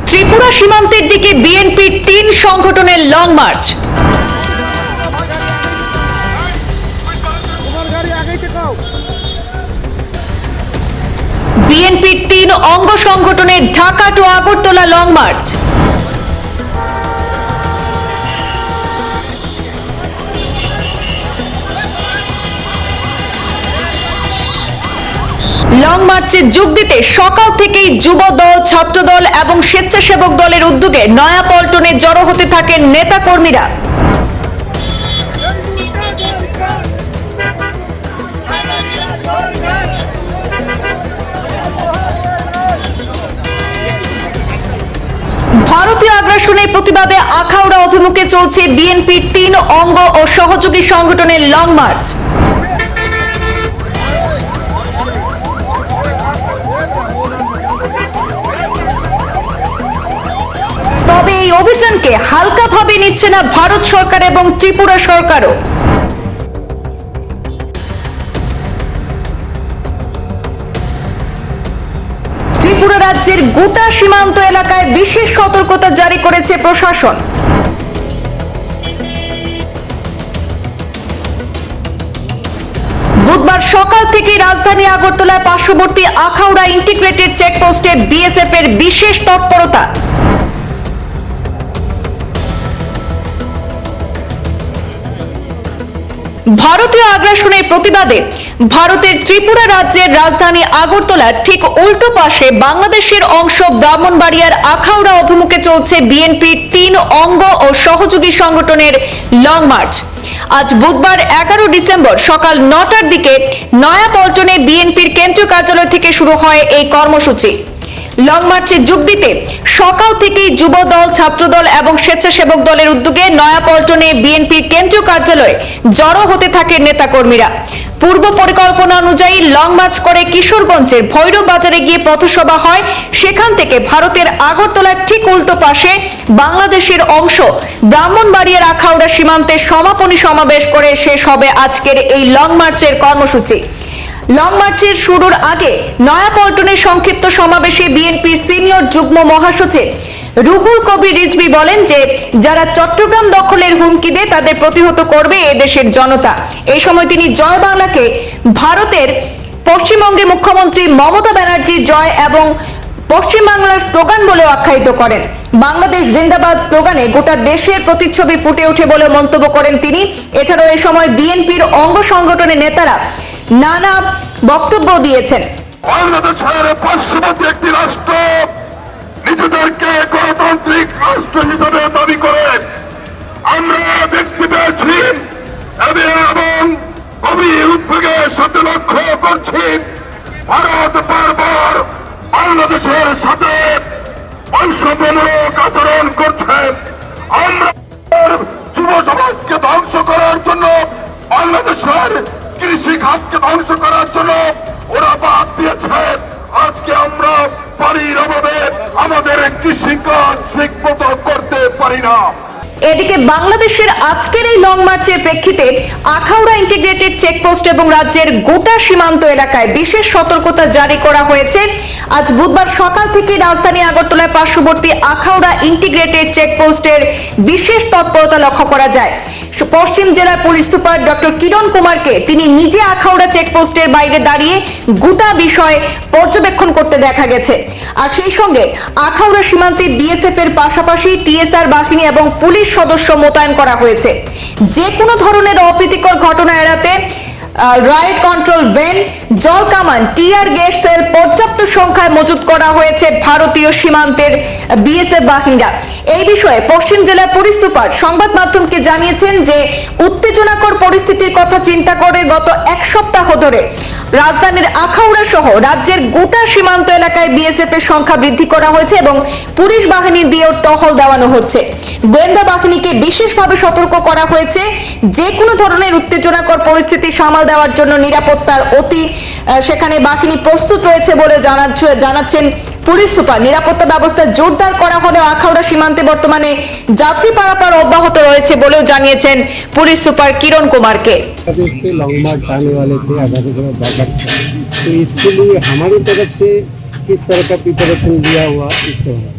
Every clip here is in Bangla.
ত্রিপুরা সীমান্তের দিকে বিএনপির 3 সংগঠনের লং মার্চ। বিএনপির 3 অঙ্গ সংগঠনের Dhaka to Agartala long march. Long মার্চে যোগ দিতে সকাল থেকেই যুব দল, ছাত্র দল এবং স্বেচ্ছাসেবক দলের উদ্যোগে নয়াপল্টনে জড়ো হতে থাকেন নেতা কর্মীরা। ভারতীয় আগ্রাসনের প্রতিবাদে আখাউড়া অভিমুখে চলছে বিএনপির 3 অঙ্গ ও সহযোগী সংগঠনের লং মার্চ। তবে এই অভিযানকে হালকাভাবে নিচ্ছে না ভারত সরকার এবং ত্রিপুরা সরকারও। ত্রিপুরা রাজ্যের গোটা সীমান্ত এলাকায় বিশেষ সতর্কতা জারি করেছে প্রশাসন। বুধবার সকাল থেকে রাজধানী আগরতলার পার্শ্ববর্তী আখাউড়া ইন্টিগ্রেটেড চেকপোস্টে বিএসএফ এর বিশেষ তৎপরতা। ভারতীয় আগ্রাসনের প্রতিবাদে ভারতের ত্রিপুরা রাজ্যের রাজধানী আগরতলার ঠিক উল্টো পাশে বাংলাদেশের অংশ ব্রাহ্মণবাড়িয়ার আখাউড়া অভিমুখে চলছে বিএনপির 3 অঙ্গ ও সহযোগী সংগঠনের লং মার্চ। আজ বুধবার 11 ডিসেম্বর সকাল 9টার দিকে নয়াপল্টনে বিএনপির কেন্দ্রীয় কার্যালয় থেকে শুরু হয় এই কর্মসূচি। লং মার্চে যোগ দিতে সকাল থেকেই যুব দল, ছাত্র দল এবং স্বেচ্ছাসেবক দলের উদ্যোগে নয়াপল্টনে বিএনপির কেন্দ্রীয় কার্যালয়ে জড়ো হতে থাকে নেতাকর্মীরা। পূর্ব পরিকল্পনা অনুযায়ী লং মার্চ করে কিশোরগঞ্জের ভৈরব বাজারে গিয়ে পথসভা হয়। সেখান থেকে ভারতের আগরতলার ঠিক উল্টো পাশে বাংলাদেশের অংশ ব্রাহ্মণবাড়িয়ার আখাউড়া সীমান্তে সমাপনী সমাবেশ করে শেষ হবে আজকের এই লং মার্চের কর্মসূচি। লং মার্চের শুরুর আগে নয়াপল্টনের সংক্ষিপ্ত সমাবেশে বিএনপির সিনিয়র যুগ্ম মহাসচিব রুহুল কবির রিজভী বলেন যে যারা চট্টগ্রাম দখলের হুমকি দেয় তাদের প্রতিহত করবে এদেশের জনতা। এই সময় তিনি জয় বাংলাকে ভারতের পশ্চিমবঙ্গে মুখ্যমন্ত্রী মমতা ব্যানার্জির জয় এবং পশ্চিমবাংলার স্লোগান বলেও আখ্যায়িত করেন। বাংলাদেশ জিন্দাবাদ স্লোগানে গোটা দেশের প্রতিচ্ছবি ফুটে ওঠে বলে মন্তব্য করেন তিনি। এছাড়াও এই সময় বিএনপির অঙ্গ সংগঠনের নেতারা নানা বক্তব্য দিয়েছেন। বাংলাদেশের পার্শ্ববর্তী একটি রাষ্ট্র নিজেদেরকে গণতান্ত্রিক রাষ্ট্র হিসেবে দাবি করে আমরা দেখতে পেয়েছি এবং গভীর উদ্বেগের সাথে লক্ষ্য করছি ভারত বারবার বাংলাদেশের সাথে বৈষম্যমূলক আচরণ করছে। আমরা যুব সমাজকে ধ্বংস করার জন্য, বাংলাদেশের কৃষি খাতকে ধ্বংস করার জন্য ওরা বাদ দিয়েছে। আজকে আমরা পানির অভাবে আমাদের কৃষিকাজ ঠিকমতো করতে পারি না। এদিকে বাংলাদেশের আজকের এই লং মার্চের প্রেক্ষিতে আখাউড়া ইন্টিগ্রেটেড চেকপোস্ট এবং রাজ্যের গোটা সীমান্ত এলাকায় বিশেষ সতর্কতা জারি করা হয়েছে। আজ বুধবার সকাল থেকে রাজধানী আগরতলার পার্শ্ববর্তী আখাউড়া ইন্টিগ্রেটেড চেকপোস্টের বিশেষ তৎপরতা লক্ষ্য করা যায়। পশ্চিম জেলার পুলিশ সুপার ডক্টর কিরণ কুমারকে তিনি নিজে আখাউড়া চেকপোস্টের বাইরে দাঁড়িয়ে গোটা বিষয় পর্যবেক্ষণ করতে দেখা গেছে। আর সেই সঙ্গে আখাউড়া সীমান্তে বিএসএফ এর পাশাপাশি টিএসআর বাহিনী এবং পুলিশ সদস্য মোতায়েন করা হয়েছে। যে কোনো ধরনের অপ্রীতিকর ঘটনা এড়াতে রাইট কন্ট্রোল ভ্যান, জল কামান, টিয়ার গ্যাস সেল পর্যাপ্ত সংখ্যায় মজুত করা হয়েছে ভারতীয় সীমান্তের বিএসএফ বাহিনীরা। এই বিষয়ে পশ্চিম জেলার পুলিশ সুপার সংবাদ মাধ্যমকে জানিয়েছেন যে উত্তেজনাকর পরিস্থিতির কথা চিন্তা করে গত 1 সপ্তাহ ধরে রাজধানীর আখাউড়া সহ রাজ্যের গোটা সীমান্ত এলাকায় বিএসএফ এর সংখ্যা বৃদ্ধি করা হয়েছে এবং পুলিশ বাহিনী দিয়েও টহল দেওয়ানো হচ্ছে। গোয়েন্দা বাহিনীকে বিশেষভাবে সতর্ক করা হয়েছে। যে কোনো ধরনের উত্তেজনাকর পরিস্থিতি সামাল দেওয়ার জন্য নিরাপত্তার সেখানে বাহিনী প্রস্তুত রয়েছে বলে জানাচ্ছেন পুলিশ সুপার। নিরাপত্তা ব্যবস্থা জোরদার করা হলেও আখাউড়া সীমান্তে বর্তমানে যাত্রী পারাপার অব্যাহত রয়েছে বলেও জানিয়েছেন পুলিশ সুপার किरण कुमार के। से लॉन्ग मार्च आने वाले थे आधा बजट, तो इसके लिए हमारी तरफ से किस तरह का प्रिपरेशन दिया हुआ इसके बाद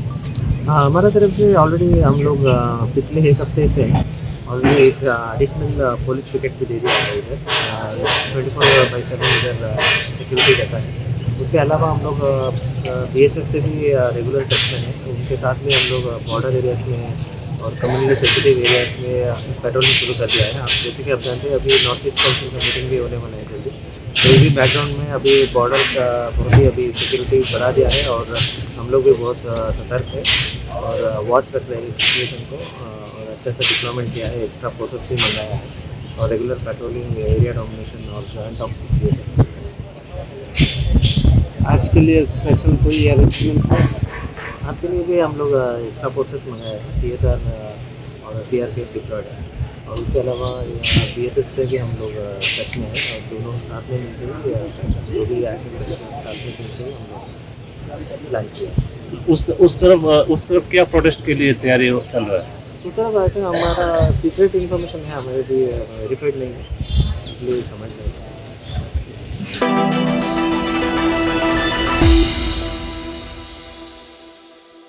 हाँ, हमारा तरफ से ऑलरेडी हम लोग पिछले एक हफ्ते से ऑलरेडी एक एडिशनल पुलिस पिकेट भी दे दिया है इधर 24/7 इधर सिक्योरिटी रहता है। उसके अलावा हम लोग BSF से भी रेगुलर टच में हैं। उनके साथ में हम लोग बॉर्डर एरियाज़ में और कम्युनिटी सेंसिटिव एरियाज़ में पेट्रोलिंग शुरू कर दिया है। आप जैसे कि आप जानते हैं अभी नॉर्थ ईस्ट काउंसिल का मीटिंग भी होने वाला है जल्दी, तो इसी बैकग्राउंड में अभी बॉर्डर का बहुत ही अभी सिक्योरिटी बढ़ा दिया है और हम लोग भी बहुत सतर्क है और वॉच रख रहे हैं सिचुएशन को और अच्छा सा डिप्लॉयमेंट किया है, एक्स्ट्रा फोर्सेस भी मंगाया है और रेगुलर पेट्रोलिंग, एरिया डोमिनेशन और जॉइंट ऑफ ये सब। आज के लिए स्पेशल कोई अरेंजमेंट है? आज के लिए भी हम लोग एक्स्ट्रा फोर्सेस मंगाए हैं, TSR और CRPF डिप्लॉयड है और उसके अलावा BSF से भी हम लोग टच में हैं और दोनों साथ में मिलकर ही जो भी एक्शन साथ में मिलकर ही हम लोग प्लान किया। उस तरफ क्या प्रोटेस्ट के लिए तैयारी चल रहा है? इस तरह ऐसे हमारा सीक्रेट इन्फॉर्मेशन है, हमारे भी वेरीफाइड नहीं है, इसलिए समझ नहीं है।